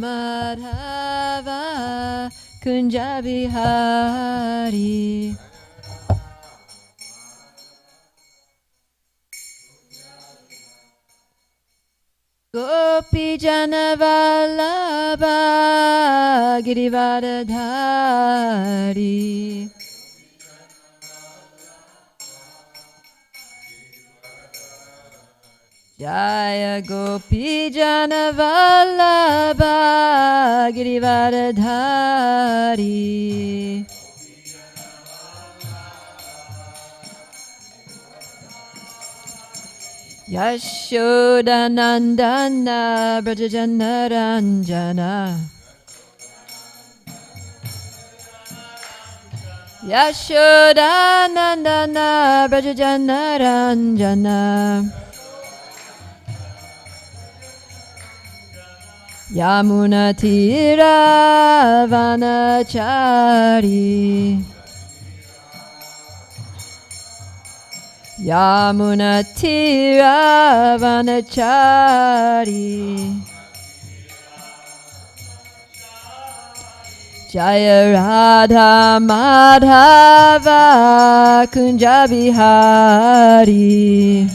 Madhava Kunja Bihari. Gopi Jana Vallabha Girivardhari. Jaya Gopi Jana Vallabha Girivardhari. Yashoda Nandana Brajajana Ranjana. Yashoda Nandana Brajajana Ranjana. Yamuna Tira Vanachari. Yamuna Tira Vanachari. Jaya Radha Madhava Kunja Bihari.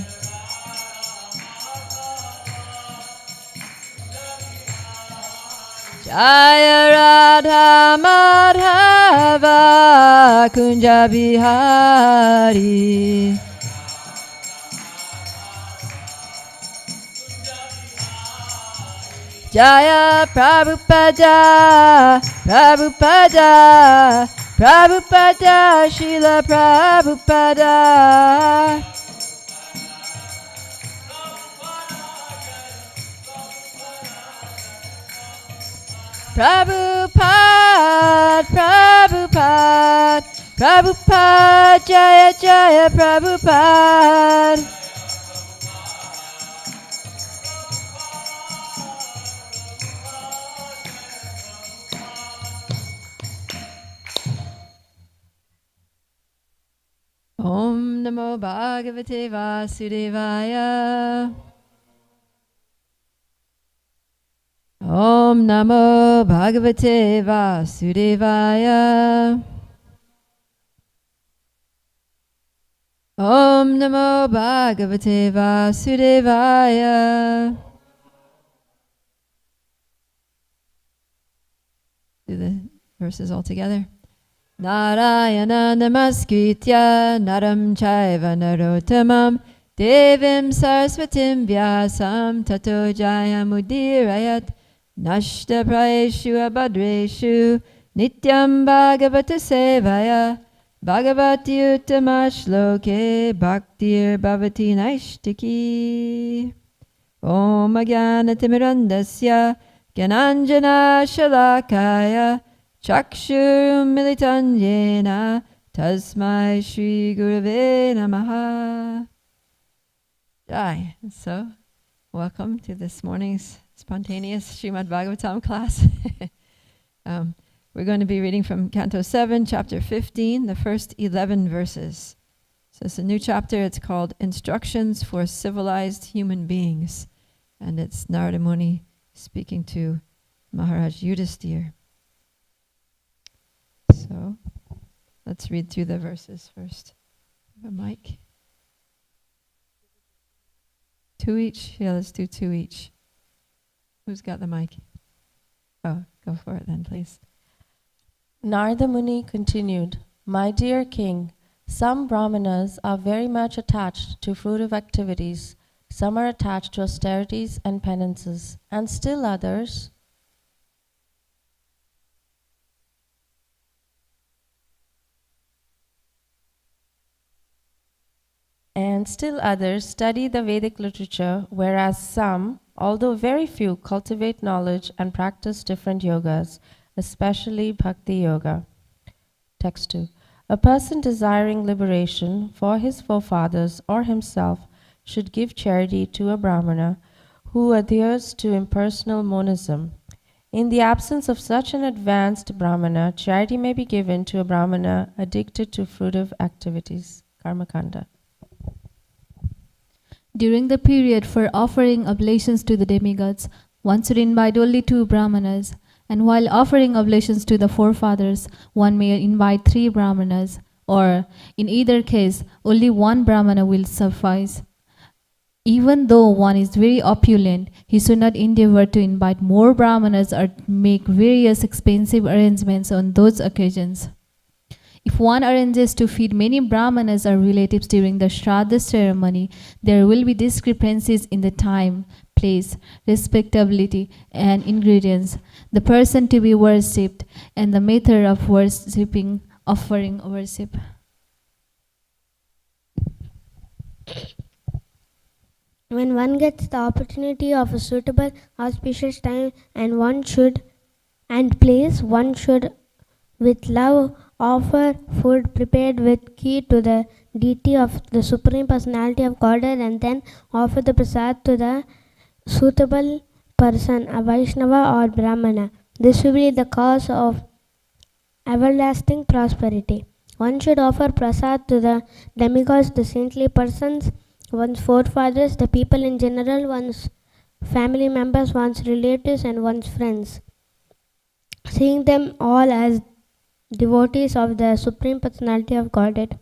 Jaya Radha Madhava Kunja Bihari. Jaya Prabhupada, Prabhupada, Prabhupada, Srila Prabhupada. Prabhupada, Prabhupada, Prabhupada, Jaya Jaya Prabhupada. Om Namo Bhagavate Vasudevaya. Om Namo Bhagavate Vasudevaya. Om Namo Bhagavate Vasudevaya. Do the verses all together. Narayana Namaskritya Naram Chaiva Narottamam Devim Saraswatim Vyasam Tato Jayamudirayat Nashta Praeshu Abhadreshu Nityam Bhagavata Sevaya Bhagavati Uttama Shloke Bhaktir Bhavati Naishtiki. Om Ajnanatimidandasya Gyananjana Shalakaya Chakshurum Militan Yena Tasmai Shri Gurave Namaha. Jai. So, welcome to this morning's spontaneous Srimad Bhagavatam class. We're going to be reading from Canto 7, Chapter 15, the first 11 verses. So it's a new chapter. It's called Instructions for Civilized Human Beings. And it's Narada Muni speaking to Maharaj Yudhisthira. So let's read through the verses first. Have a mic? 2 each? Yeah, let's do 2 each. Who's got the mic? Oh, go for it then, please. Narada Muni continued, My dear king, some brahmanas are very much attached to fruitive activities, some are attached to austerities and penances, and still others study the Vedic literature, whereas some, although very few, cultivate knowledge and practice different yogas, especially Bhakti Yoga. Text 2. A person desiring liberation for his forefathers or himself should give charity to a Brahmana who adheres to impersonal monism. In the absence of such an advanced Brahmana, charity may be given to a Brahmana addicted to fruitive activities. Karmakanda. During the period for offering oblations to the demigods, one should invite only 2 brahmanas, and while offering oblations to the forefathers, one may invite 3 brahmanas, or in either case, only 1 brahmana will suffice. Even though one is very opulent, he should not endeavor to invite more brahmanas or make various expensive arrangements on those occasions. If one arranges to feed many brahmanas or relatives during the Shraddha ceremony, there will be discrepancies in the time, place, respectability, and ingredients, the person to be worshipped, and the method of offering worship. When one gets the opportunity of a suitable, auspicious time and place, one should with love offer food prepared with ghee to the deity of the Supreme Personality of Godhead, and then offer the prasad to the suitable person, a Vaishnava or Brahmana. This will be the cause of everlasting prosperity. One should offer prasad to the demigods, the saintly persons, one's forefathers, the people in general, one's family members, one's relatives, and one's friends, seeing them all as devotees of the Supreme Personality of Godhead.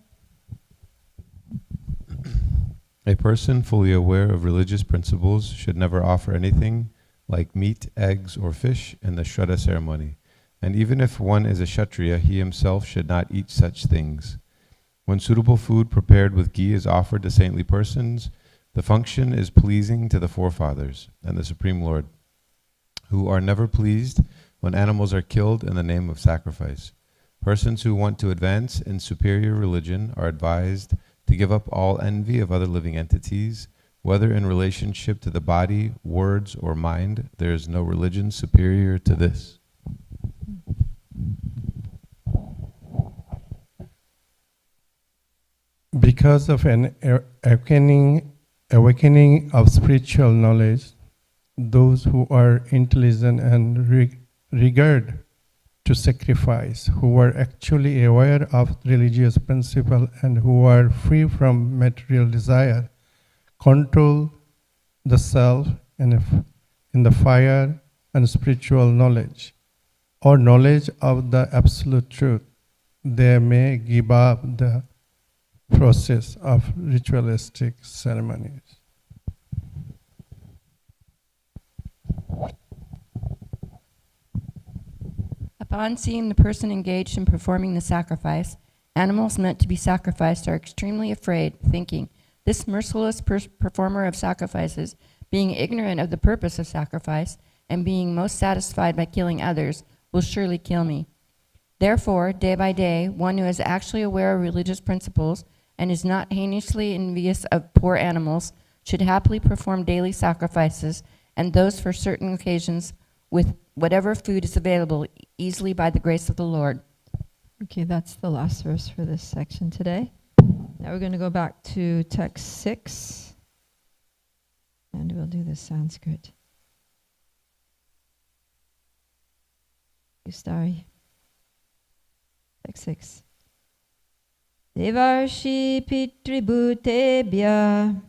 A person fully aware of religious principles should never offer anything like meat, eggs, or fish in the Shraddha ceremony. And even if one is a Kshatriya, he himself should not eat such things. When suitable food prepared with ghee is offered to saintly persons, the function is pleasing to the forefathers and the Supreme Lord, who are never pleased when animals are killed in the name of sacrifice. Persons who want to advance in superior religion are advised to give up all envy of other living entities, whether in relationship to the body, words, or mind. There is no religion superior to this. Because of an awakening of spiritual knowledge, those who are intelligent and regard to sacrifice, who are actually aware of religious principle and who are free from material desire, control the self in the fire and spiritual knowledge, or knowledge of the absolute truth. They may give up the process of ritualistic ceremonies. Upon seeing the person engaged in performing the sacrifice, animals meant to be sacrificed are extremely afraid, thinking, "This merciless performer of sacrifices, being ignorant of the purpose of sacrifice and being most satisfied by killing others, will surely kill me." Therefore, day by day, one who is actually aware of religious principles and is not heinously envious of poor animals should happily perform daily sacrifices, and those for certain occasions with whatever food is available easily by the grace of the Lord. Okay, that's the last verse for this section today. Now we're going to go back to text 6, and we'll do the Sanskrit. You starry. Text 6. Devarshi pitribhutebhya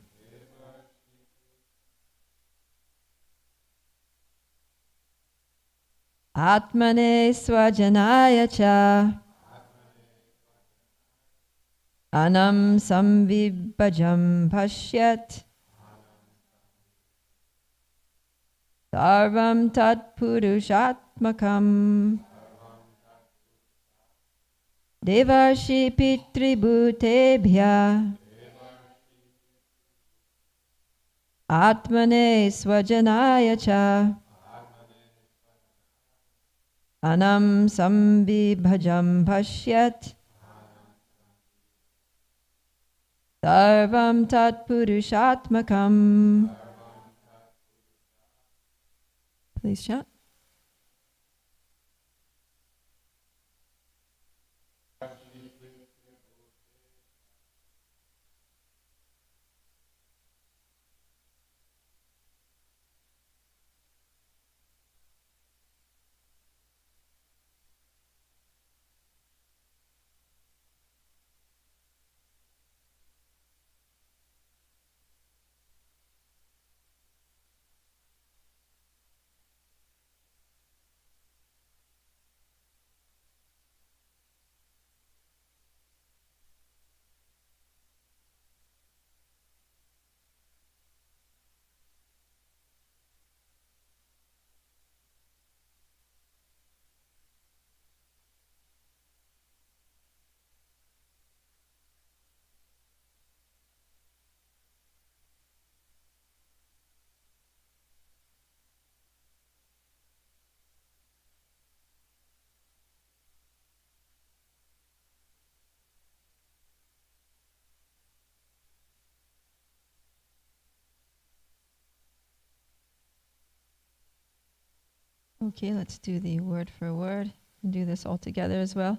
Atmane swajanaya cha Anam samvibhajam pashyat Sarvam tat purushatmakam Devarshi pitribhutebhya Atmane swajanaya cha Anam samvibhajam pashyat Sarvam tat purushatmakam. Please chat. Okay, let's do the word for word and do this all together as well.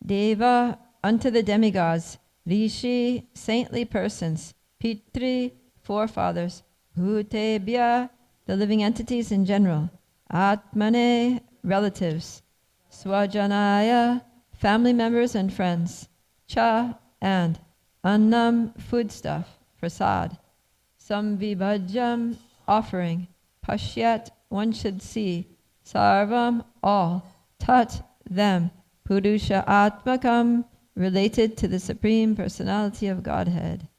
Deva, unto the demigods, Rishi, saintly persons, Pitri, forefathers, Bhutebhya, the living entities in general, Atmane, relatives, Swajanaya, family members and friends, Cha, and Annam, foodstuff, prasad, Samvibhajam, offering, Pashyat, one should see, Sarvam, all, Tat, them, Purusha Atmakam, related to the Supreme Personality of Godhead.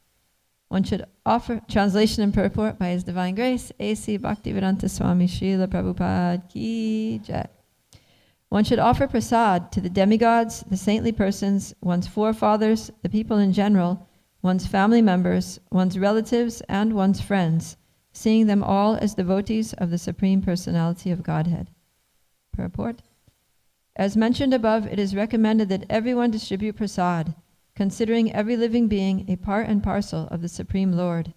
One should offer, translation and purport by His Divine Grace, A.C. Bhaktivedanta Swami Srila Prabhupada Ki Jai. One should offer prasad to the demigods, the saintly persons, one's forefathers, the people in general, one's family members, one's relatives, and one's friends, seeing them all as devotees of the Supreme Personality of Godhead. Purport. As mentioned above, it is recommended that everyone distribute prasad, considering every living being a part and parcel of the Supreme Lord.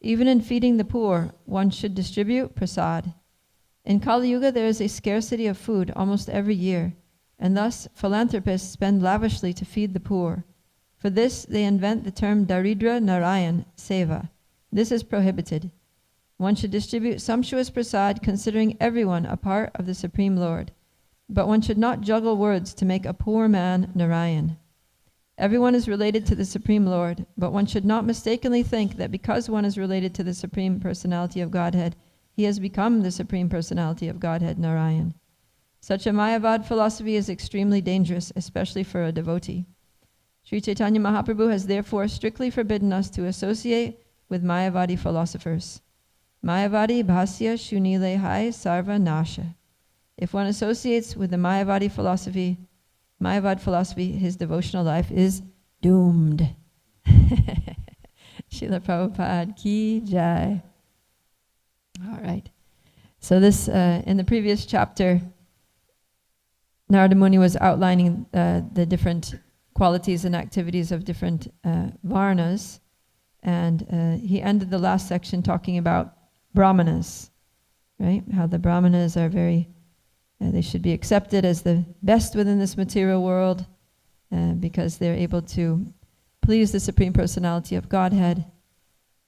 Even in feeding the poor, one should distribute prasad. In Kali Yuga, there is a scarcity of food almost every year, and thus philanthropists spend lavishly to feed the poor. For this, they invent the term Daridra Narayan Seva. This is prohibited. One should distribute sumptuous prasad, considering everyone a part of the Supreme Lord. But one should not juggle words to make a poor man Narayan. Everyone is related to the Supreme Lord, but one should not mistakenly think that because one is related to the Supreme Personality of Godhead, he has become the Supreme Personality of Godhead, Narayan. Such a Mayavad philosophy is extremely dangerous, especially for a devotee. Sri Chaitanya Mahaprabhu has therefore strictly forbidden us to associate with Mayavadi philosophers. Mayavadi bhasya shunile hai sarva nasha. If one associates with the Mayavad philosophy, his devotional life is doomed. Srila Prabhupada Ki Jai. All right. So this, in the previous chapter, Narada Muni was outlining the different qualities and activities of different varnas, and he ended the last section talking about brahmanas, right? How the brahmanas are very, they should be accepted as the best within this material world because they're able to please the Supreme Personality of Godhead.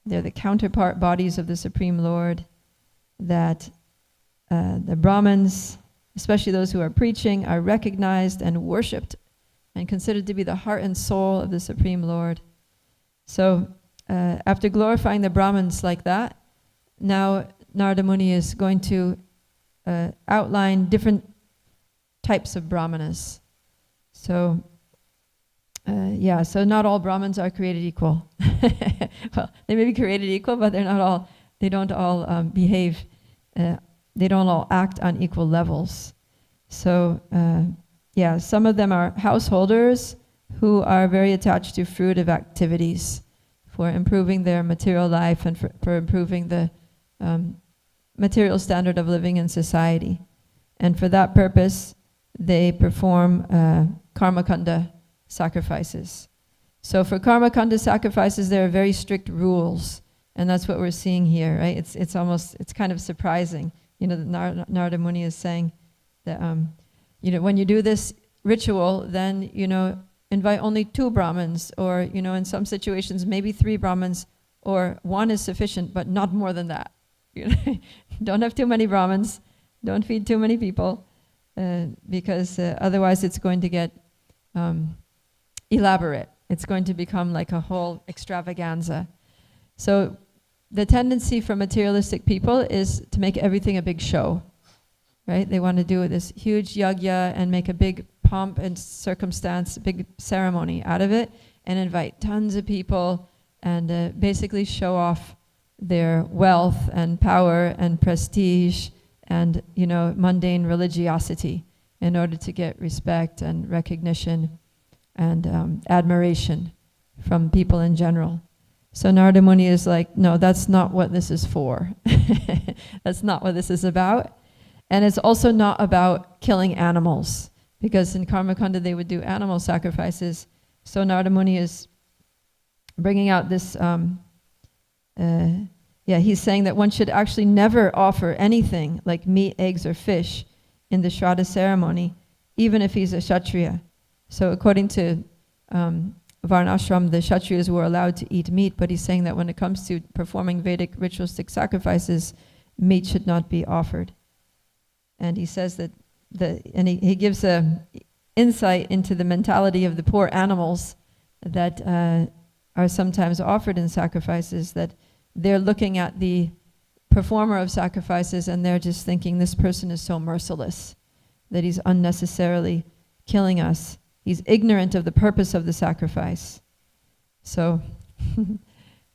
They're the counterpart bodies of the Supreme Lord. That the Brahmins, especially those who are preaching, are recognized and worshipped and considered to be the heart and soul of the Supreme Lord. So after glorifying the Brahmins like that, now Narada Muni is going to outline different types of brahmanas. So, so not all Brahmins are created equal. Well, they may be created equal, but they don't all behave, they don't all act on equal levels. So, some of them are householders who are very attached to fruitive activities for improving their material life and for improving the material standard of living in society. And for that purpose, they perform karmakanda sacrifices. So for karmakanda sacrifices, there are very strict rules, and that's what we're seeing here, right? It's kind of surprising. You know, Narada Muni is saying that, when you do this ritual, then, invite only 2 Brahmins, or, in some situations, maybe 3 Brahmins, or 1 is sufficient, but not more than that. Don't have too many Brahmins, don't feed too many people, because otherwise it's going to get elaborate. It's going to become like a whole extravaganza. So the tendency for materialistic people is to make everything a big show, right? They want to do this huge yagya and make a big pomp and circumstance, a big ceremony out of it, and invite tons of people and basically show off their wealth and power and prestige and, mundane religiosity in order to get respect and recognition and admiration from people in general. So Narada Muni is like, no, that's not what this is for. That's not what this is about. And it's also not about killing animals, because in Karmakanda they would do animal sacrifices. So Narada Muni is bringing out this he's saying that one should actually never offer anything like meat, eggs, or fish in the Shraddha ceremony, even if he's a Kshatriya. So according to Varnashram, the Kshatriyas were allowed to eat meat, but he's saying that when it comes to performing Vedic ritualistic sacrifices, meat should not be offered. And he says that, he gives a insight into the mentality of the poor animals that are sometimes offered in sacrifices, that they're looking at the performer of sacrifices and they're just thinking, this person is so merciless, that he's unnecessarily killing us. He's ignorant of the purpose of the sacrifice. So,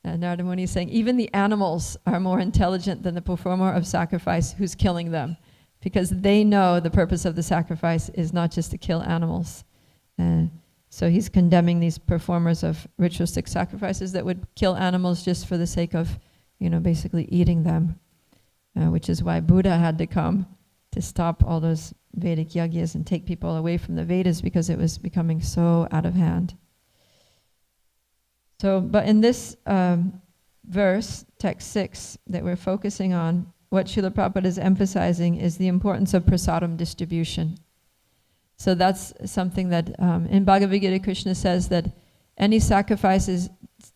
Narada Muni is saying, even the animals are more intelligent than the performer of sacrifice who's killing them, because they know the purpose of the sacrifice is not just to kill animals. So he's condemning these performers of ritualistic sacrifices that would kill animals just for the sake of, basically eating them, which is why Buddha had to come to stop all those Vedic yagyas and take people away from the Vedas, because it was becoming so out of hand. So, but in this verse, text 6, that we're focusing on, what Srila Prabhupada is emphasizing is the importance of prasadam distribution. So that's something that in Bhagavad Gita, Krishna says that any sacrifices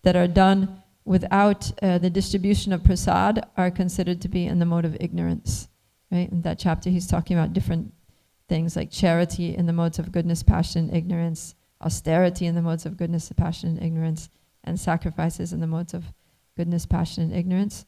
that are done without the distribution of prasad are considered to be in the mode of ignorance. Right? In that chapter, he's talking about different things like charity in the modes of goodness, passion, and ignorance, austerity in the modes of goodness, passion, and ignorance, and sacrifices in the modes of goodness, passion, and ignorance.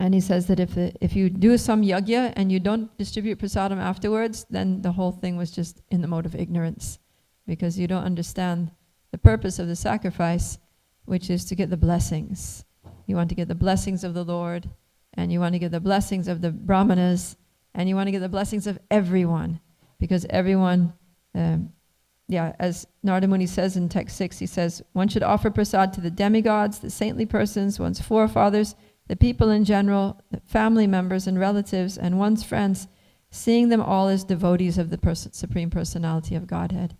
And he says that if you do some yajna and you don't distribute prasadam afterwards, then the whole thing was just in the mode of ignorance, because you don't understand the purpose of the sacrifice, which is to get the blessings. You want to get the blessings of the Lord, and you want to get the blessings of the brahmanas, and you want to get the blessings of everyone, because everyone, as Narada Muni says in text 6, he says, one should offer prasad to the demigods, the saintly persons, one's forefathers, the people in general, the family members and relatives, and one's friends, seeing them all as devotees of the Supreme Personality of Godhead.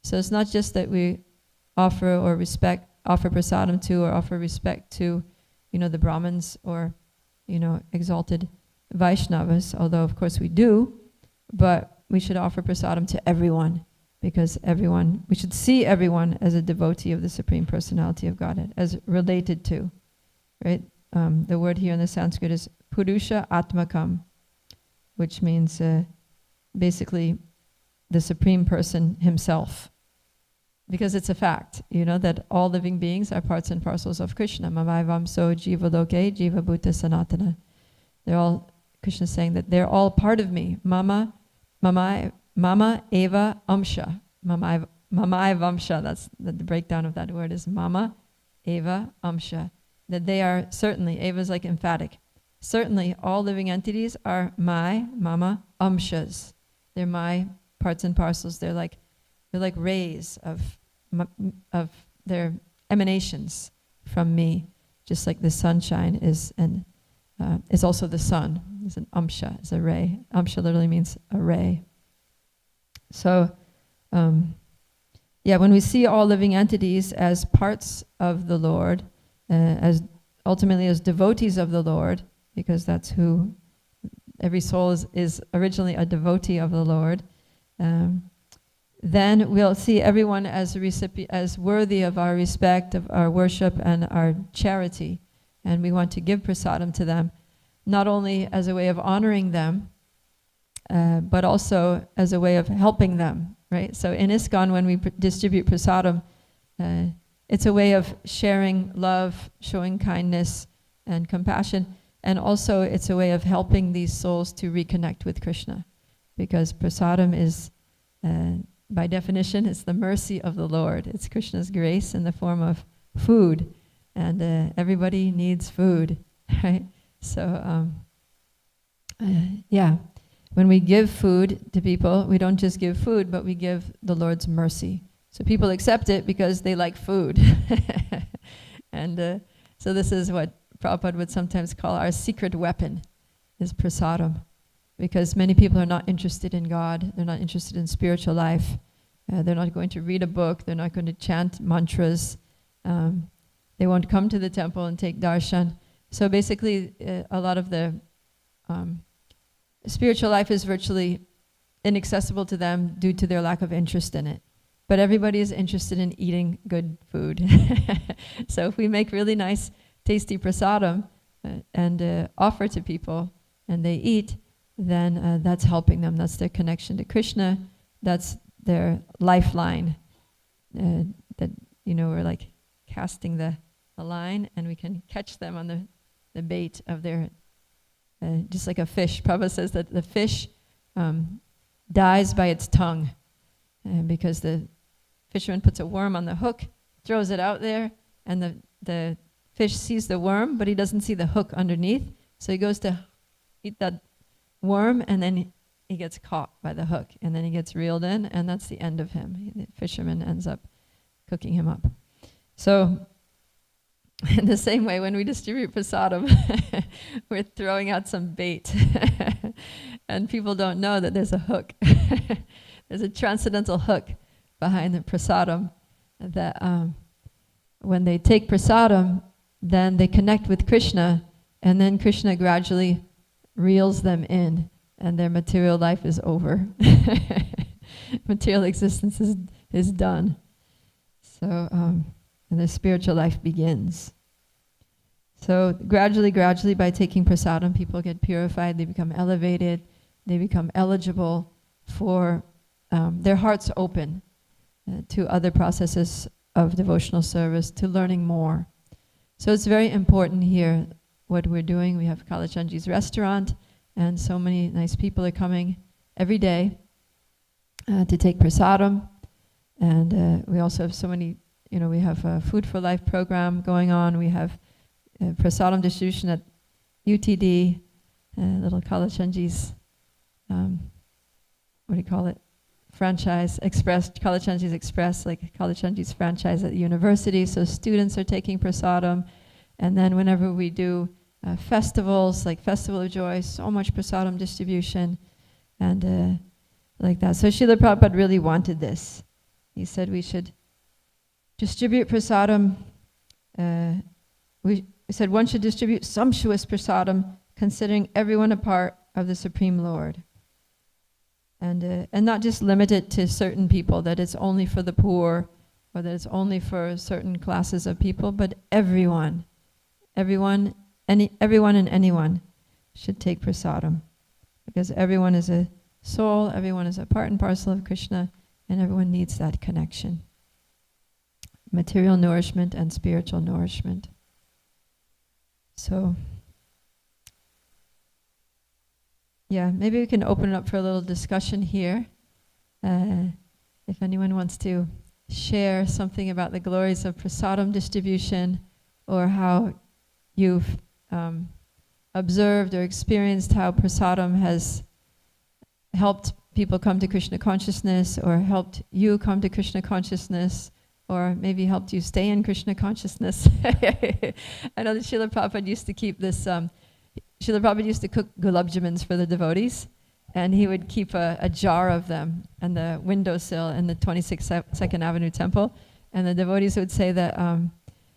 So it's not just that we offer prasadam to, or offer respect to, the Brahmins or, exalted Vaishnavas, although of course we do, but we should offer prasadam to everyone, because we should see everyone as a devotee of the Supreme Personality of Godhead, as related to, right? The word here in the Sanskrit is Purusha Atmakam, which means basically the Supreme Person himself. Because it's a fact, that all living beings are parts and parcels of Krishna. Mamai-vamso jiva loke jiva bhuta sanatana. They're all, Krishna is saying that they're all part of me. Mama eva amsha. Mamai vamsha, that's the breakdown of that word is mama eva amsha. That they are certainly, eva is like emphatic, certainly all living entities are my, mama, amshas. They're my parts and parcels. They're like rays of their emanations from me, just like the sunshine is also the sun. It's an amsha, it's a ray. Amsha literally means a ray. So, when we see all living entities as parts of the Lord, as ultimately as devotees of the Lord, because that's who every soul is originally a devotee of the Lord, then we'll see everyone as as worthy of our respect, of our worship, and our charity. And we want to give prasadam to them, not only as a way of honoring them, but also as a way of helping them, right? So in ISKCON, when we distribute prasadam, it's a way of sharing love, showing kindness and compassion, and also it's a way of helping these souls to reconnect with Krishna, because prasadam is, by definition, it's the mercy of the Lord. It's Krishna's grace in the form of food, and everybody needs food, right? So, when we give food to people, we don't just give food, but we give the Lord's mercy. So people accept it because they like food. And so this is what Prabhupada would sometimes call our secret weapon, is prasadam. Because many people are not interested in God, they're not interested in spiritual life, they're not going to read a book, they're not going to chant mantras, they won't come to the temple and take darshan, So basically, a lot of the spiritual life is virtually inaccessible to them due to their lack of interest in it. But everybody is interested in eating good food. So if we make really nice, tasty prasadam and offer to people and they eat, then that's helping them. That's their connection to Krishna. That's their lifeline. That, you know, we're like casting the line and we can catch them on the bait of their, just like a fish. Prabhupada says that the fish dies by its tongue because the fisherman puts a worm on the hook, throws it out there, and the fish sees the worm, but he doesn't see the hook underneath. So he goes to eat that worm, and then he gets caught by the hook, and then he gets reeled in, and that's the end of him. The fisherman ends up cooking him up. So in the same way, when we distribute prasadam, we're throwing out some bait. And people don't know that there's a hook. There's a transcendental hook behind the prasadam that when they take prasadam, then they connect with Krishna, and then Krishna gradually reels them in, and their material life is over. Material existence is done. So, and their spiritual life begins. So gradually, by taking prasadam, people get purified, they become elevated, they become eligible for, their hearts open to other processes of devotional service, to learning more. So it's very important here what we're doing. We have Kalachandji's restaurant, and so many nice people are coming every day to take prasadam. And we also have so many, you know, we have a Food for Life program going on. We have prasadam distribution at UTD, little Kalachandji's, what do you call it? Franchise Express, Kalachandji's Express, like Kalachandji's franchise at the university. So students are taking prasadam. And then whenever we do festivals, like Festival of Joy, so much prasadam distribution and like that. So Srila Prabhupada really wanted this. He said we should distribute prasadam. We said one should distribute sumptuous prasadam, considering everyone a part of the Supreme Lord. And not just limit it to certain people, that it's only for the poor, or that it's only for certain classes of people, but everyone and anyone should take prasadam. Because everyone is a soul, everyone is a part and parcel of Krishna, and everyone needs that connection. Material nourishment and spiritual nourishment. So, yeah, maybe we can open it up for a little discussion here. If anyone wants to share something about the glories of prasadam distribution, or how you've observed or experienced how prasadam has helped people come to Krishna consciousness, or helped you come to Krishna consciousness, or maybe helped you stay in Krishna consciousness. I know that Srila Prabhupada used to keep this, Srila Prabhupada used to cook gulab jamans for the devotees, and he would keep a jar of them on the windowsill in the 26th Second Avenue Temple, and the devotees would say that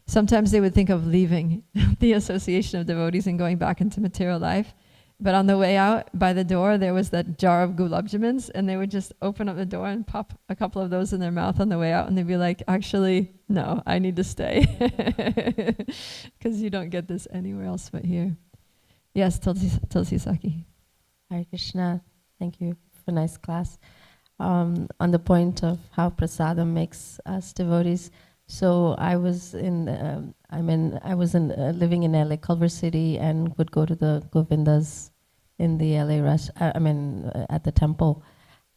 sometimes they would think of leaving the association of devotees and going back into material life. But on the way out, by the door, there was that jar of gulab jamans, and they would just open up the door and pop a couple of those in their mouth on the way out, and they'd be like, actually, no, I need to stay. Because you don't get this anywhere else but here. Yes, Tulsi Saki. Hare Krishna. Thank you for a nice class. On the point of how prasadam makes us devotees, so I was living in LA, Culver City, and would go to the Govindas in the LA at the temple.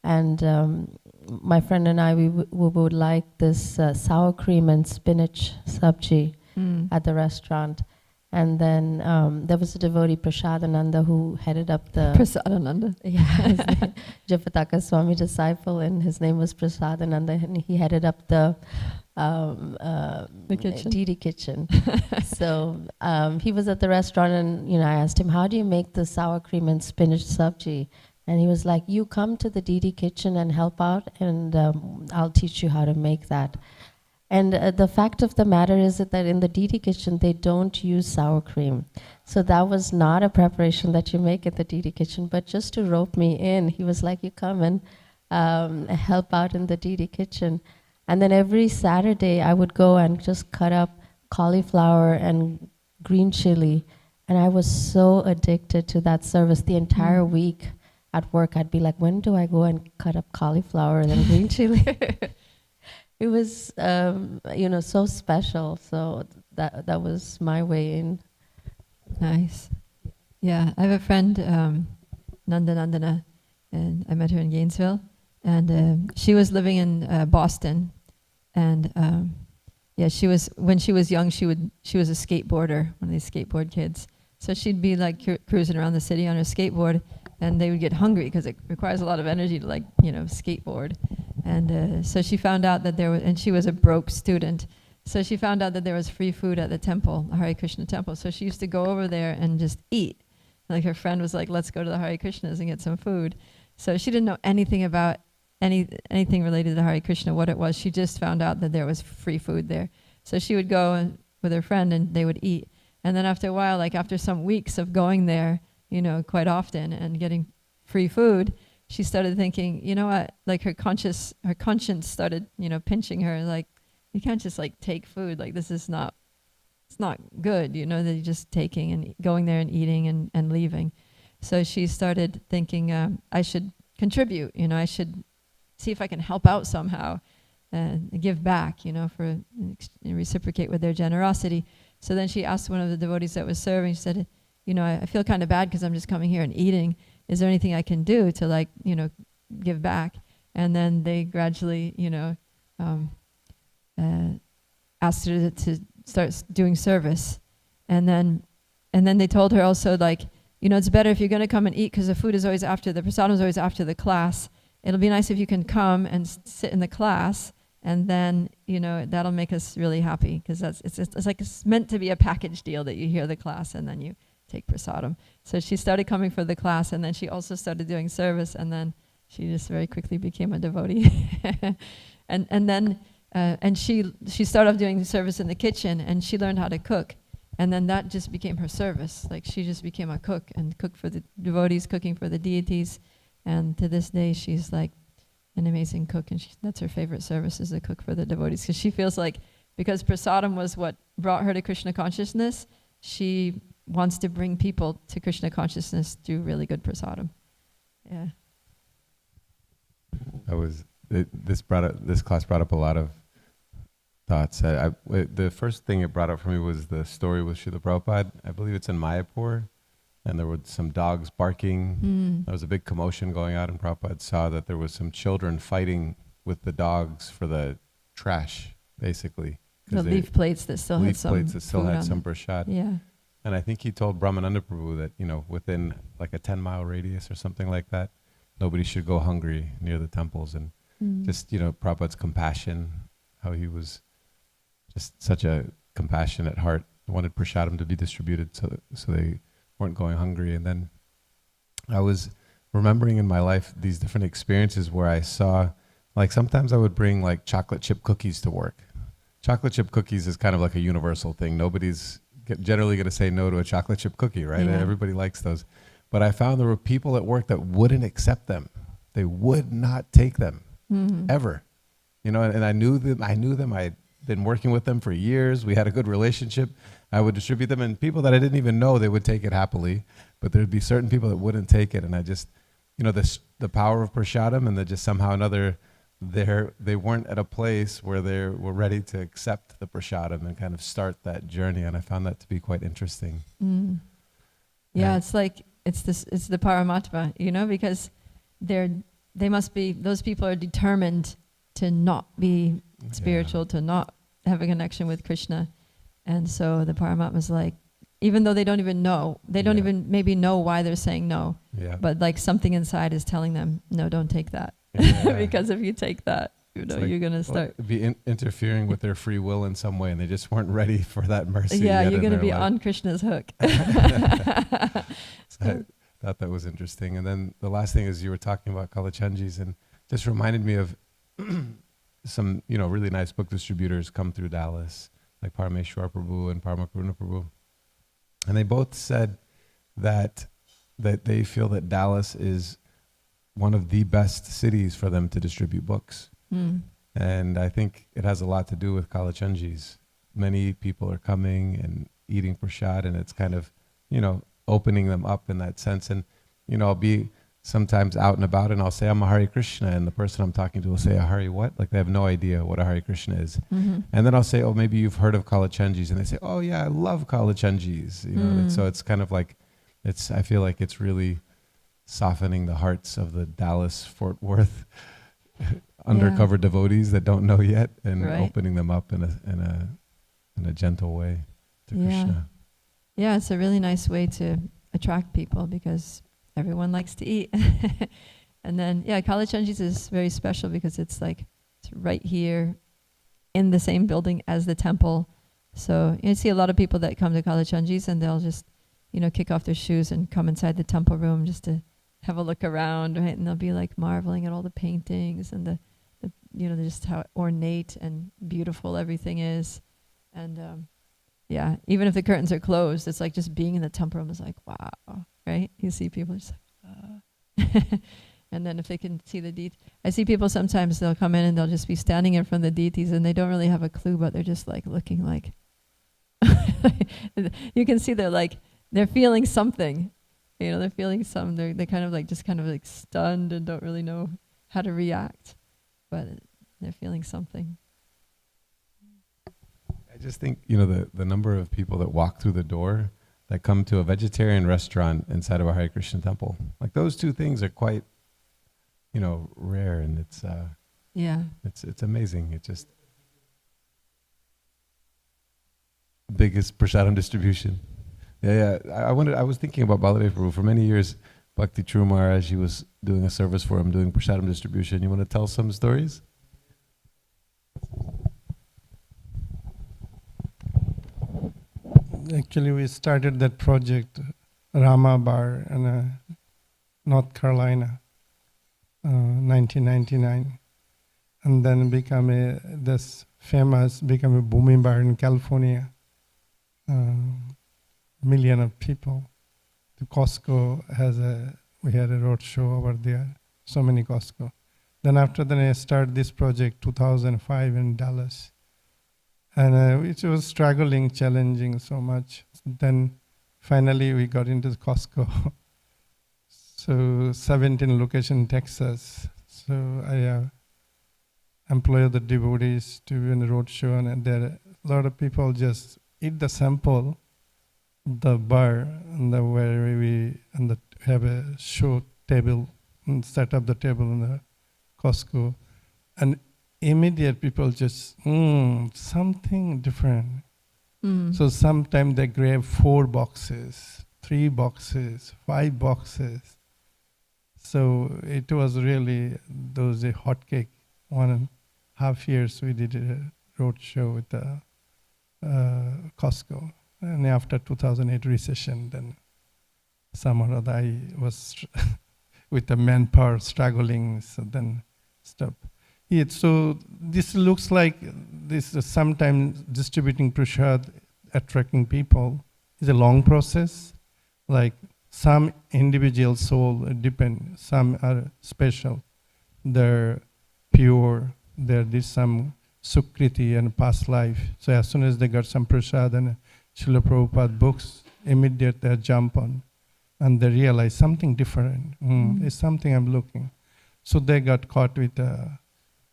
And my friend and I, we would like this sour cream and spinach sabji at the restaurant. And then there was a devotee, Prasadananda, who headed up the... Prasadananda. Yeah, Japataka Swami disciple, and his name was Prasadananda, and he headed up the kitchen. DD kitchen. So he was at the restaurant, and I asked him, how do you make the sour cream and spinach sabji? And he was like, you come to the DD kitchen and help out, and I'll teach you how to make that. And the fact of the matter is that in the deity kitchen, they don't use sour cream. So that was not a preparation that you make at the deity kitchen. But just to rope me in, he was like, you come and help out in the deity kitchen. And then every Saturday, I would go and just cut up cauliflower and green chili. And I was so addicted to that service. The entire week at work, I'd be like, when do I go and cut up cauliflower and then green chili? It was, so special. So that was my way in. Nice. Yeah, I have a friend, Nanda Nandana, and I met her in Gainesville, and she was living in Boston, and she was, when she was young, she was a skateboarder, one of these skateboard kids. So she'd be like cruising around the city on her skateboard, and they would get hungry because it requires a lot of energy to skateboard. And so she found out that there was, and she was a broke student, so she found out that there was free food at the temple, the Hare Krishna temple. So she used to go over there and just eat. Like her friend was like, let's go to the Hare Krishnas and get some food. So she didn't know anything about anything related to Hare Krishna, what it was. She just found out that there was free food there. So she would go with her friend and they would eat. And then after a while, like after some weeks of going there, quite often and getting free food, she started thinking, you know what, like her conscience started, pinching her, like, you can't just like take food, like this is not, it's not good, that you're just taking and going there and eating and leaving. So she started thinking, I should contribute, I should see if I can help out somehow and give back, for reciprocate with their generosity. So then she asked one of the devotees that was serving, she said, I feel kind of bad because I'm just coming here and eating. Is there anything I can do to give back? And then they gradually, asked her to start doing service. And then they told her also it's better if you're going to come and eat because the food is always after, the prasadam is always after the class. It'll be nice if you can come and sit in the class, and then, that'll make us really happy because it's meant to be a package deal that you hear the class and then you take prasadam. So she started coming for the class, and then she also started doing service, and then she just very quickly became a devotee. and then she started off doing service in the kitchen, and she learned how to cook, and then that just became her service. Like she just became a cook and cooked for the devotees, cooking for the deities, and to this day she's like an amazing cook, and that's her favorite service, is to cook for the devotees, because she feels like because prasadam was what brought her to Krishna consciousness, she wants to bring people to Krishna consciousness through really good prasadam. Yeah. This class brought up a lot of thoughts. The first thing it brought up for me was the story with Srila Prabhupada. I believe it's in Mayapur, and there were some dogs barking. There was a big commotion going on, and Prabhupada saw that there was some children fighting with the dogs for the trash, basically. The leaf plates that still had some prasad. Yeah. And I think he told Brahmananda Prabhu that, within like a 10-mile radius or something like that, nobody should go hungry near the temples. And just, Prabhupada's compassion, how he was just such a compassionate heart, wanted prasadam to be distributed so they weren't going hungry. And then I was remembering in my life these different experiences where I saw, like sometimes I would bring like chocolate chip cookies to work. Chocolate chip cookies is kind of like a universal thing. Nobody's generally going to say no to a chocolate chip cookie, right? Yeah. Everybody likes those. But I found there were people at work that wouldn't accept them. They would not take them, ever. And I knew them. I'd been working with them for years. We had a good relationship. I would distribute them, and people that I didn't even know, they would take it happily. But there'd be certain people that wouldn't take it, and I just, the power of prasadam, and that just somehow or another, they weren't at a place where they were ready to accept the prasadam and kind of start that journey, and I found that to be quite interesting. Yeah, it's like it's the Paramatma, because those people are determined to not be spiritual, to not have a connection with Krishna, and so the Paramatma's like, even though they don't even know, they don't even maybe know why they're saying no, but like something inside is telling them, no, don't take that. Because if you take that, you're going to start interfering with their free will in some way, and they just weren't ready for that mercy. Yeah, you're going to be on Krishna's hook. I thought that was interesting. And then the last thing is you were talking about Kalachandjis, and just reminded me of some, really nice book distributors come through Dallas, like Parameshwar Prabhu and Paramakaruna Prabhu. And they both said that they feel that Dallas is one of the best cities for them to distribute books. Mm. And I think it has a lot to do with Kalachandjis. Many people are coming and eating prasad, and it's kind of, opening them up in that sense. And, I'll be sometimes out and about and I'll say, I'm a Hare Krishna, and the person I'm talking to will say, a Hare what? Like they have no idea what a Hare Krishna is. Mm-hmm. And then I'll say, oh, maybe you've heard of Kalachandjis. And they say, oh yeah, I love Kalachandjis. And so it's kind of like, I feel like it's really softening the hearts of the Dallas, Fort Worth undercover devotees that don't know yet, and opening them up in a gentle way to Krishna. Yeah, it's a really nice way to attract people because everyone likes to eat. And then, Kalachandjis is very special because it's right here in the same building as the temple. So you see a lot of people that come to Kalachandjis and they'll just, kick off their shoes and come inside the temple room just to have a look around, right? And they'll be like marveling at all the paintings and the just how ornate and beautiful everything is. And even if the curtains are closed, it's like just being in the temple room is like, wow, right? You see people just like, wow. And then if they can see the deities, I see people sometimes they'll come in and they'll just be standing in front of the deities and they don't really have a clue, but they're just like looking like, you can see they're feeling something. They're feeling they're kind of like stunned and don't really know how to react, but they're feeling something. I just think, the number of people that walk through the door that come to a vegetarian restaurant inside of a Hare Krishna temple, like those two things are quite, rare, and it's amazing. It's just biggest prasadam distribution. I was thinking about Baladev Prabhu for many years. Bhakti True Maharaj, he was doing a service for him, doing prasadam distribution. You want to tell some stories? Actually, we started that project, Rama Bar, in North Carolina, 1999, and then become a booming bar in California. Million of people. The Costco we had a road show over there, so many Costco. Then after that I started this project 2005 in Dallas. And it was struggling, challenging so much. Then finally we got into the Costco. So 17 location in Texas. So I employ the devotees to be in the road show, and there a lot of people just eat the sample, the bar, and where we have a show table and set up the table in the Costco, and immediate people just something different. So sometimes they grab 4 boxes, 3 boxes, 5 boxes. So it was really those a hotcake. 1.5 years we did a road show with the Costco. And after 2008 recession, then somehow I was with the manpower struggling, so then stopped. So this looks like this sometimes distributing prasad, attracting people is a long process. Like some individual soul depend, some are special, they're pure, there is some sukriti and past life. So as soon as they got some prasad and Srila Prabhupada books, immediately they jump on and they realize something different. It's something I'm looking. So they got caught with the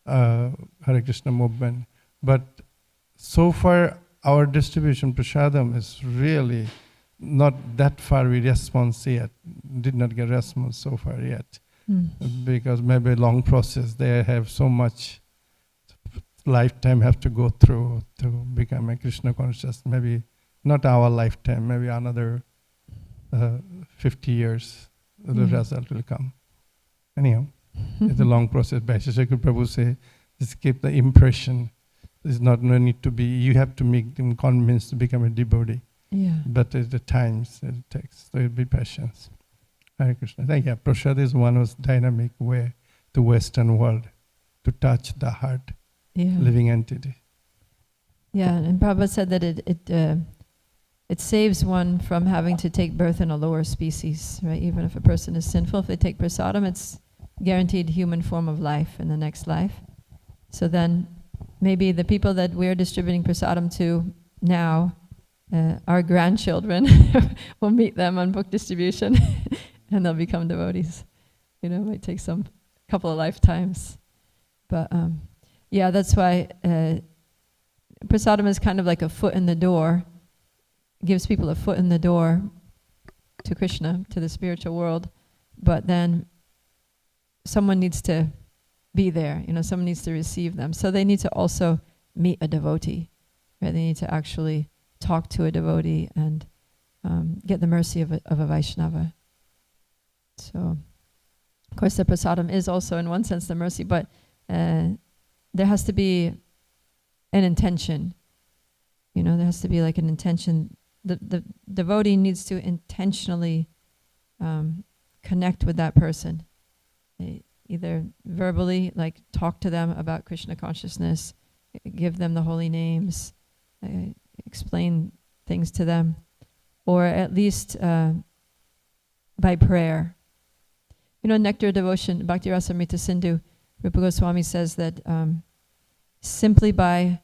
Hare Krishna movement. But so far, our distribution prasadam is really not that far with response yet. Did not get response so far yet. Because maybe a long process. They have so much lifetime have to go through to become a Krishna conscious. Maybe not our lifetime, maybe another 50 years, the result will come. Anyhow, it's a long process. Bhaishya Prabhu say, just keep the impression. There's not no need to be, you have to make them convinced to become a devotee. Yeah. But it's the times that it takes. So it'll be patience. Hare Krishna. Prasad is one of dynamic way to Western world to touch the heart. Yeah. living entity. Yeah, and Prabhupada said that it saves one from having to take birth in a lower species, right? Even if a person is sinful, if they take prasadam, it's guaranteed human form of life in the next life. So then maybe the people that we're distributing prasadam to now, our grandchildren, will meet them on book distribution and they'll become devotees. You know, it might take some couple of lifetimes. But yeah, that's why prasadam is kind of like a foot in the door, gives people a foot in the door to Krishna, to the spiritual world. But then someone needs to be there, you know, someone needs to receive them. So they need to also meet a devotee, right? They need to actually talk to a devotee and get the mercy of a Vaishnava. So, of course, the prasadam is also, in one sense, the mercy, but there has to be an intention. You know, there has to be like an intention. The devotee needs to intentionally connect with that person. Either verbally, like talk to them about Krishna consciousness, give them the holy names, explain things to them, or at least by prayer. You know, Nectar Devotion, Bhakti Rasamrita Sindhu, Rupa Goswami says that simply by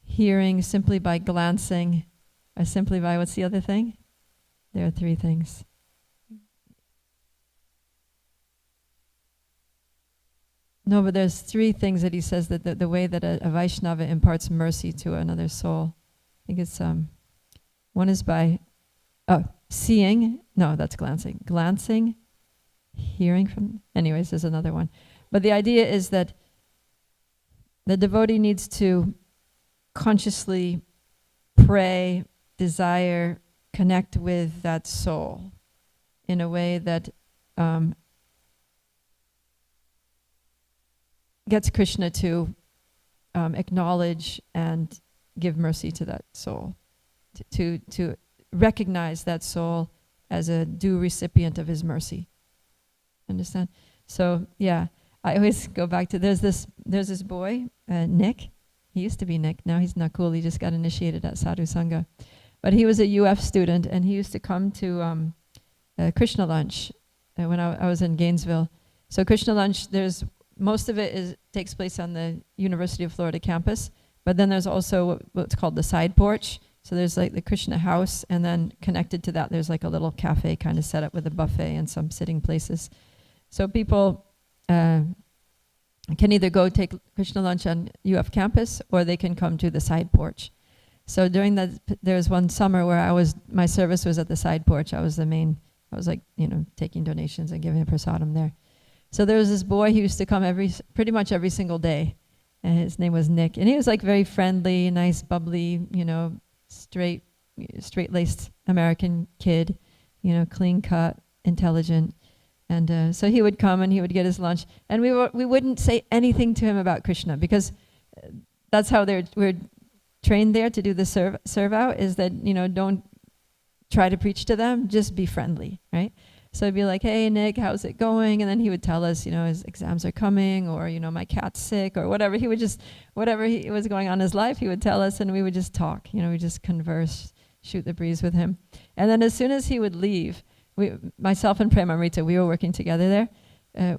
hearing, simply by glancing, or simply by, what's the other thing? There are three things. No, but there's three things that he says that the way that a Vaishnava imparts mercy to another soul. I think it's, one is by seeing, no, that's glancing. Glancing, hearing from, anyways, there's another one. But the idea is that the devotee needs to consciously pray, desire, connect with that soul in a way that gets Krishna to acknowledge and give mercy to that soul, to recognize that soul as a due recipient of his mercy. Understand? So yeah, I always go back to there's this boy, Nick. He used to be Nick. Now he's Nakul. He just got initiated at Sadhu Sangha, but he was a UF student, and he used to come to Krishna lunch when I was in Gainesville. So Krishna lunch, most of it takes place on the University of Florida campus, but then there's also what's called the side porch. So there's like the Krishna house, and then connected to that there's like a little cafe kind of set up with a buffet and some sitting places. So people can either go take Krishna lunch on UF campus, or they can come to the side porch. So during that, there was one summer where my service was at the side porch. I was like, you know, taking donations and giving a prasadam there. So there was this boy who used to come pretty much every single day, and his name was Nick. And he was like very friendly, nice, bubbly, you know, straight-laced American kid, you know, clean cut, intelligent. And so he would come and he would get his lunch, and we wouldn't say anything to him about Krishna, because that's how we're trained there to do the serve out, is that, you know, don't try to preach to them, just be friendly, right? So I'd be like, hey, Nick, how's it going? And then he would tell us, you know, his exams are coming, or, you know, my cat's sick, or whatever. He would just, whatever was going on in his life, he would tell us, and we would just talk. You know, we just converse, shoot the breeze with him. And then as soon as he would leave, myself and Premamrita, we were working together there.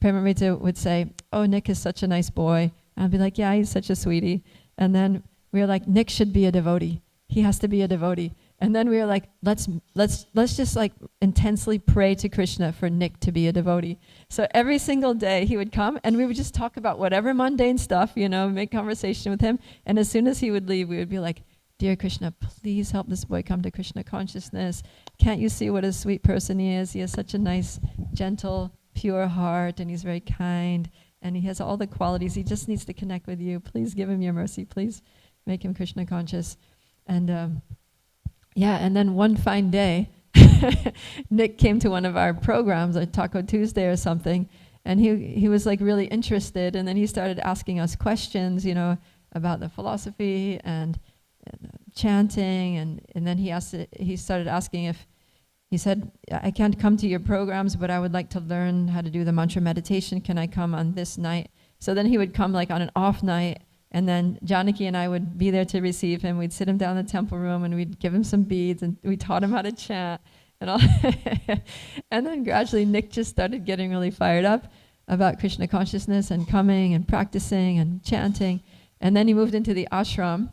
Premamrita would say, oh, Nick is such a nice boy. And I'd be like, yeah, he's such a sweetie. And then we were like, Nick should be a devotee. He has to be a devotee. And then we were like, let's just like intensely pray to Krishna for Nick to be a devotee. So every single day he would come, and we would just talk about whatever mundane stuff, you know, make conversation with him. And as soon as he would leave, we would be like, dear Krishna, please help this boy come to Krishna consciousness. Can't you see what a sweet person he is? He has such a nice, gentle, pure heart, and he's very kind, and he has all the qualities. He just needs to connect with you. Please give him your mercy. Please make him Krishna conscious. And yeah, and then one fine day, Nick came to one of our programs, like Taco Tuesday or something, and he was like really interested, and then he started asking us questions, you know, about the philosophy and chanting, and then he started asking he said, I can't come to your programs, but I would like to learn how to do the mantra meditation. Can I come on this night? So then he would come like on an off night, And then Janaki and I would be there to receive him. We'd sit him down in the temple room and we'd give him some beads and we taught him how to chant and all. And then gradually Nick just started getting really fired up about Krishna consciousness and coming and practicing and chanting. And then he moved into the ashram.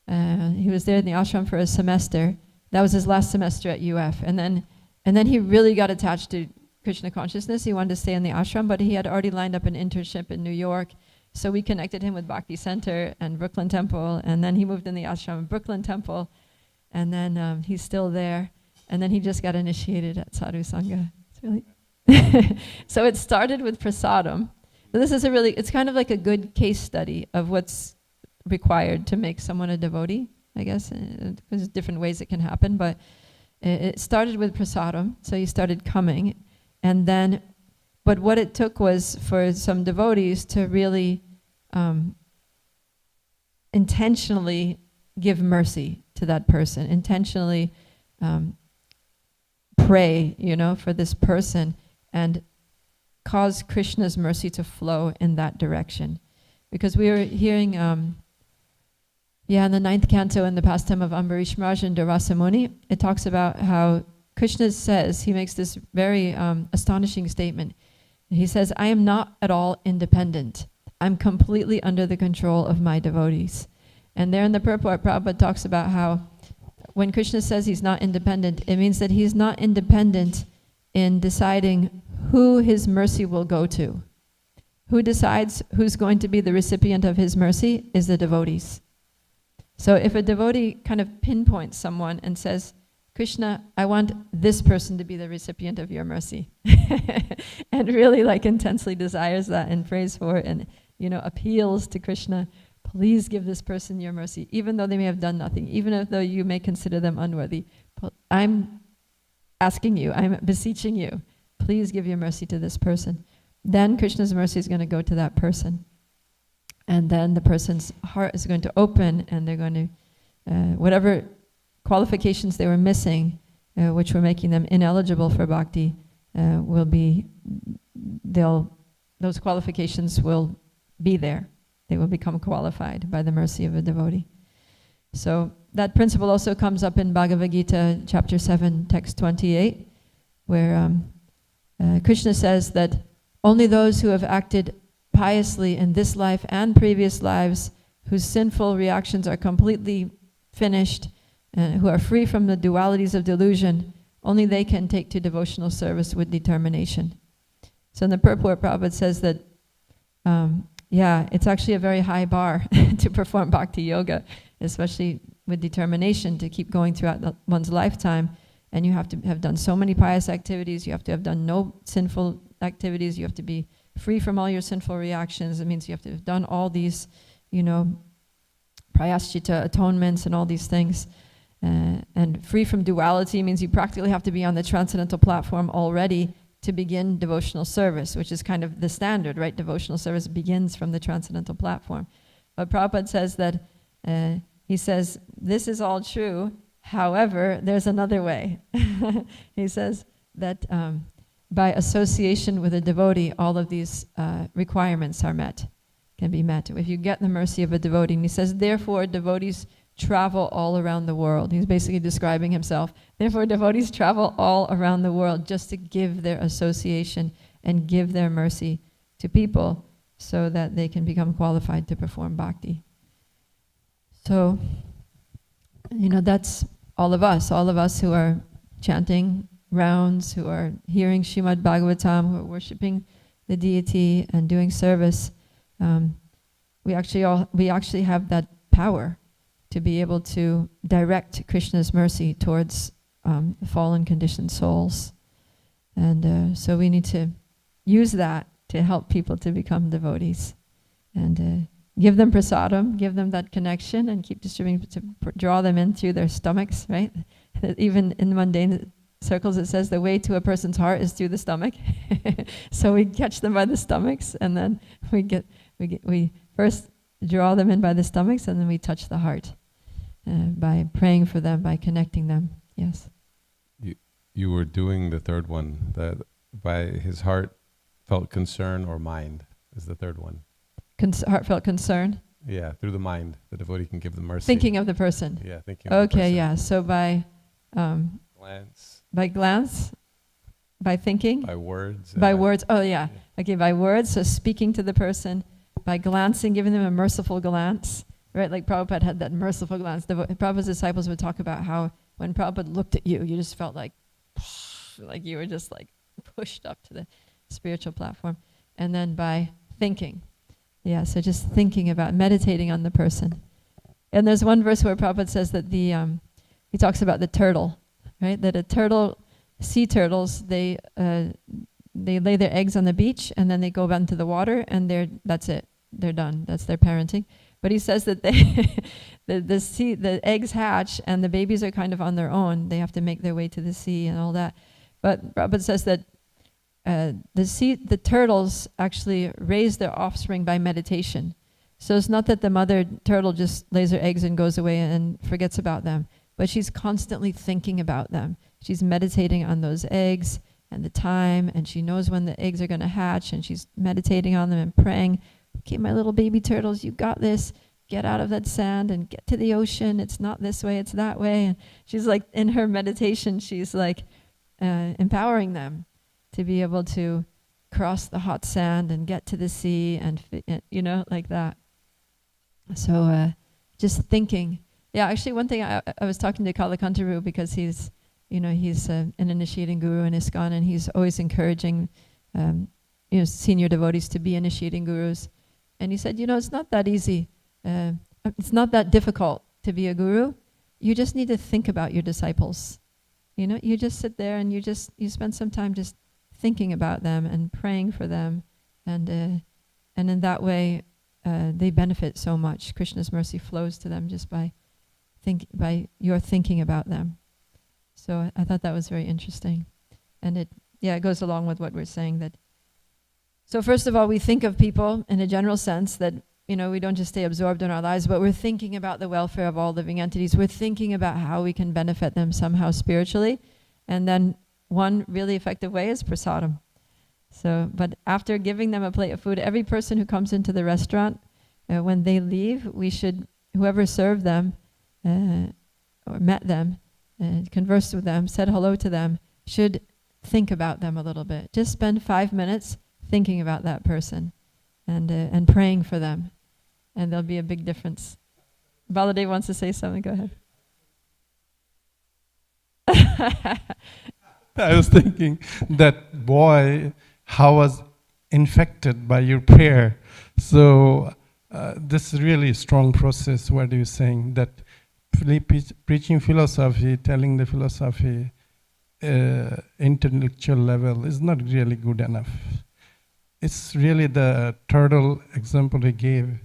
He was there in the ashram for a semester. That was his last semester at UF. And then he really got attached to Krishna consciousness. He wanted to stay in the ashram, but he had already lined up an internship in New York. So we connected him with Bhakti Center and Brooklyn Temple, and then he moved in the ashram in Brooklyn Temple, and then he's still there. And then he just got initiated at Sadhu Sangha. It's really so it started with prasadam. So this is it's kind of like a good case study of what's required to make someone a devotee, I guess. There's different ways it can happen, but it started with prasadam. So he started coming, and then, but what it took was for some devotees to really intentionally give mercy to that person, intentionally pray, for this person and cause Krishna's mercy to flow in that direction. Because we were hearing, in the 9th canto in the pastime of Ambarish Maharaj and Durvasa Muni, it talks about how Krishna says, he makes this very astonishing statement. He says, I am not at all independent. I'm completely under the control of my devotees. And there in the purport, Prabhupada talks about how when Krishna says he's not independent, it means that he's not independent in deciding who his mercy will go to. Who decides who's going to be the recipient of his mercy is the devotees. So if a devotee kind of pinpoints someone and says, Krishna, I want this person to be the recipient of your mercy, and really intensely desires that and prays for it and, appeals to Krishna, please give this person your mercy, even though they may have done nothing, even though you may consider them unworthy. I'm asking you, I'm beseeching you, please give your mercy to this person. Then Krishna's mercy is going to go to that person. And then the person's heart is going to open and they're going to, whatever qualifications they were missing, which were making them ineligible for bhakti, those qualifications will be there. They will become qualified by the mercy of a devotee. So that principle also comes up in Bhagavad Gita, chapter 7, text 28, where Krishna says that only those who have acted piously in this life and previous lives, whose sinful reactions are completely finished, who are free from the dualities of delusion, only they can take to devotional service with determination. So in the purport, Prabhupada says that, it's actually a very high bar to perform bhakti yoga, especially with determination to keep going throughout one's lifetime. And you have to have done so many pious activities, you have to have done no sinful activities, you have to be free from all your sinful reactions. It means you have to have done all these, prayaschitta, atonements and all these things. And free from duality means you practically have to be on the transcendental platform already to begin devotional service, which is kind of the standard, right? Devotional service begins from the transcendental platform. But Prabhupada says that, he says, this is all true, however, there's another way. He says that by association with a devotee, all of these requirements can be met. If you get the mercy of a devotee, and he says, therefore, devotees travel all around the world. He's basically describing himself. Therefore, devotees travel all around the world just to give their association and give their mercy to people so that they can become qualified to perform bhakti. So, that's all of us who are chanting rounds, who are hearing Srimad Bhagavatam, who are worshipping the deity and doing service. We actually have that power to be able to direct Krishna's mercy towards fallen conditioned souls. And so we need to use that to help people to become devotees. And give them prasadam, give them that connection, and keep distributing to draw them in through their stomachs, right? Even in mundane circles it says the way to a person's heart is through the stomach. So we catch them by the stomachs, and then we first draw them in by the stomachs, and then we touch the heart by praying for them, by connecting them. Yes. You were doing the third one, that by his heart felt concern or mind is the third one. Heartfelt concern. Yeah, through the mind, the devotee can give the mercy. Thinking of the person. Yeah, thinking of the person. Okay, yeah. So by Glance. by glance, by thinking, By words. by words. Oh yeah. Okay, by words. So speaking to the person, by glancing, giving them a merciful glance, right? Like Prabhupada had that merciful glance. Prabhupada's disciples would talk about how when Prabhupada looked at you, you just felt like you were just like pushed up to the spiritual platform. And then by thinking. Yeah, so just thinking about, meditating on the person. And there's one verse where Prabhupada says that he talks about the turtle, right? That a turtle, sea turtles, they lay their eggs on the beach and then they go out into the water and that's it. They're done. That's their parenting. But he says that the eggs hatch and the babies are kind of on their own. They have to make their way to the sea and all that. But Prabhupada says that the turtles actually raise their offspring by meditation. So it's not that the mother turtle just lays her eggs and goes away and forgets about them, but she's constantly thinking about them. She's meditating on those eggs and the time, and she knows when the eggs are going to hatch, and she's meditating on them and praying, okay, my little baby turtles, you got this. Get out of that sand and get to the ocean. It's not this way, it's that way. And she's like, in her meditation, she's like empowering them to be able to cross the hot sand and get to the sea and, like that. So just thinking. Yeah, actually one thing, I was talking to Kalakantaru because he's an initiating guru in ISKCON, and he's always encouraging, senior devotees to be initiating gurus. And he said, it's not that easy. It's not that difficult to be a guru. You just need to think about your disciples. You just sit there and you spend some time just thinking about them and praying for them, and in that way they benefit so much. Krishna's mercy flows to them just by your thinking about them. So I thought that was very interesting, and it goes along with what we're saying. That so first of all, we think of people in a general sense that we don't just stay absorbed in our lives, but we're thinking about the welfare of all living entities. We're thinking about how we can benefit them somehow spiritually, and then one really effective way is prasadam. So, but after giving them a plate of food, every person who comes into the restaurant, when they leave, whoever served them or met them, conversed with them, said hello to them, should think about them a little bit. Just spend 5 minutes thinking about that person and praying for them, and there'll be a big difference. Baladev wants to say something. Go ahead. I was thinking that boy, how was infected by your prayer. So this is really a strong process. What are you saying? That preaching philosophy, telling the philosophy, intellectual level is not really good enough. It's really the turtle example he gave.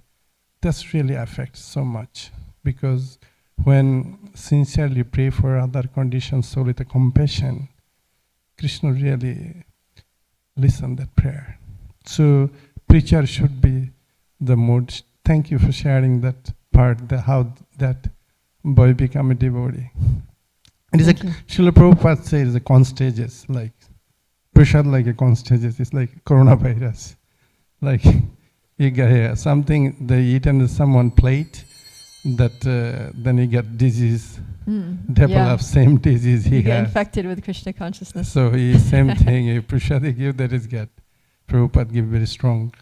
That's really affects so much, because when sincerely pray for other conditions, so with a compassion, Krishna really listen that prayer. So preacher should be the mood. Thank you for sharing that part, how that boy become a devotee. It is Srila Prabhupada says the contagious, like prasad like a contagious. It's like coronavirus. Like you get something they eat on someone plate, that then you get disease. Develop same disease he get has. Infected with Krishna consciousness. So he same thing. If prasad they give, that is get. Prabhupada give very strong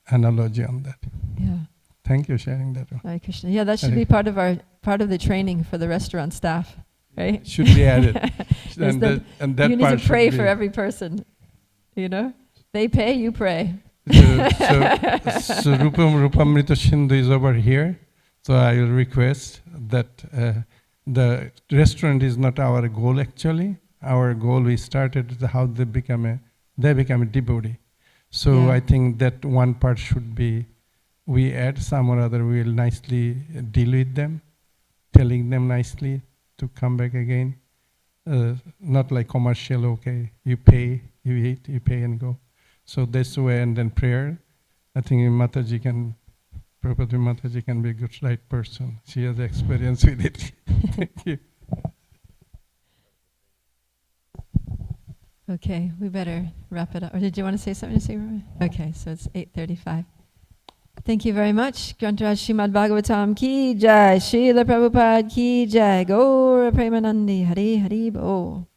analogy on that. Yeah. Thank you for sharing that. Hare Krishna. Yeah, that should be part of the training for the restaurant staff, right? Should be added. and that you need to pray for every person. They pay, you pray. So Rupamrita Sindhu is over here. So I will request that the restaurant is not our goal actually. Our goal, we started how they become a devotee. So I think that one part should be, we add some or other, we will nicely deal with them, telling them nicely to come back again. Not like commercial, okay, you pay, you eat, you pay and go. So that's the way, and then prayer. I think Prabhupada Mataji can be a good right person. She has experience with it. Thank you. Okay, we better wrap it up. Or did you want to say something? Okay, so it's 8:35. Thank you very much. Grantaraj Srimad Bhagavatam ki jai. Srila Prabhupada ki jai. Gaura Premanandi. Hari Hari Bo.